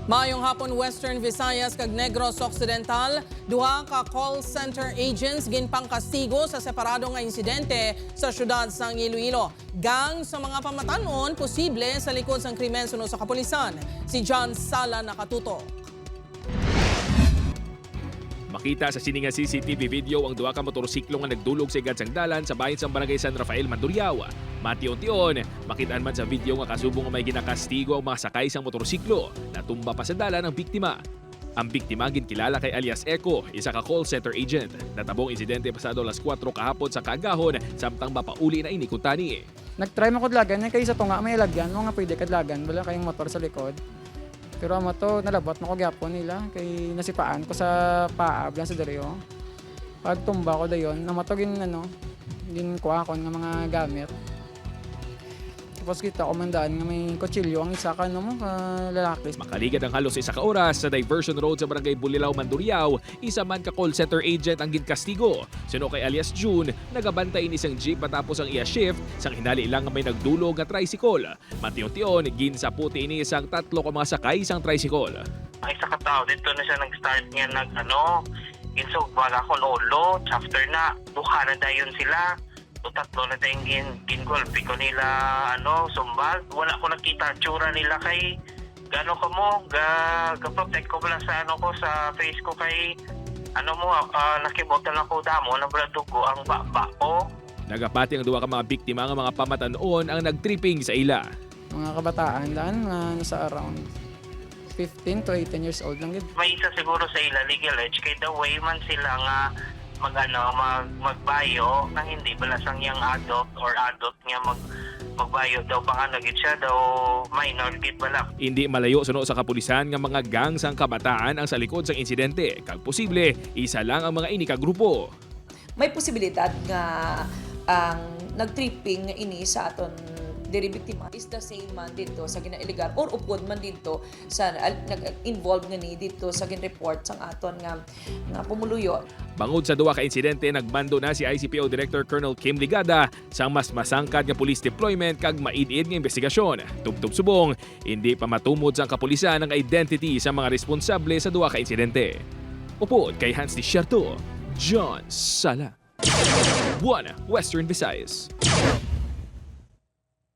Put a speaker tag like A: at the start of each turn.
A: Maayong hapon Western Visayas kag Negros Occidental, duha ka call center agents ginpang kastigo sa separado nga insidente sa syudad sang Iloilo. Gang sa mga pamatanon posible sa likod sang krimen suno sa kapulisan. Si John Sala nakatutok.
B: Makita sa sininga CCTV video ang duha ka motorsiklo nga nagdulog sa igad sang dalan sa bahin sang barangay San Rafael, Mandurriao. Mation-tion, makitaan man sa video nga kasubong nga may ginakastigo ang mga sakay sang motorsiklo. Natumba pa sa dalan ang biktima. Ang biktima ginkilala kay alias Eco, isa ka call center agent. Natabong insidente pasado alas 4 kahapon sa kaagahon samtang mapauli na ini kuntani.
C: Nag-try mo kudlagan kay sa tunga may lagyan mo nga pwede kadlagan wala kayong motor sa likod. Pero amo to nalabot mo ko gyapon nila kay nasipaan ko sa paa blan sa deryo. Pag tumba ko dayon namatogin din kuha ko ng mga gamit. Tapos kita ko mandaan nga may kutsilyo ang isa ka mo ka lalaki.
B: Makaligad ang halos isa ka oras sa diversion road sa barangay Bulilao, Mandurriao, isa man ka call center agent ang ginkastigo. Sino kay alias June, nagabantay ni isang jeep matapos ang iya shift sang hinali ilang nga may nagdulog nga tricycle. Matiyon-tiyon, ginsaputi ini isang tatlo ka mga sakay isang tricycle.
D: Ang isa ka tao dito na siya nag-start niya insog wala ko lolo, after na duha na dayon sila. Tatlo na tayong gingolpi ko nila sumbal. Wala ko nakita tsura nila kay gano ko mo ga-protect ko pala sa ko sa face ko kay nakibutan ako damo na wala dugo ang baba ko.
B: Nagapati ang duha ka mga biktima nga mga pamatanon ang nagtripping sa ila.
C: Mga kabataan daan nga nasa around 15 to 18 years old lang gid.
D: May isa siguro sa ila legal age kay the way man sila nga magbayo na hindi balasang yang adult or adult nga magbayo daw pa nga nagit siya daw minor gid bala.
B: Hindi malayo suno sa kapulisan nga mga gang sang kabataan ang sa likod sang insidente. Kag posible, isa lang ang mga ini ka grupo.
E: May posibilidad nga ang nagtripping ini sa aton diri biktima is the same man dito sa gina-illegal or upod man dito sa nag-involve nga ni dito sa gin-report sang aton nga pumuluyo.
B: Bangod sa duha ka insidente, nagbando na si ICPO Director Colonel Kim Ligada sang mas masangkad nga police deployment kag maid-id nga investigasyon. Tubtob subong, hindi pa matumod sang kapulisan ang identity sa mga responsable sa duha ka insidente. Upod kay Hans Desierto, John Sala, Buana, Western Visayas.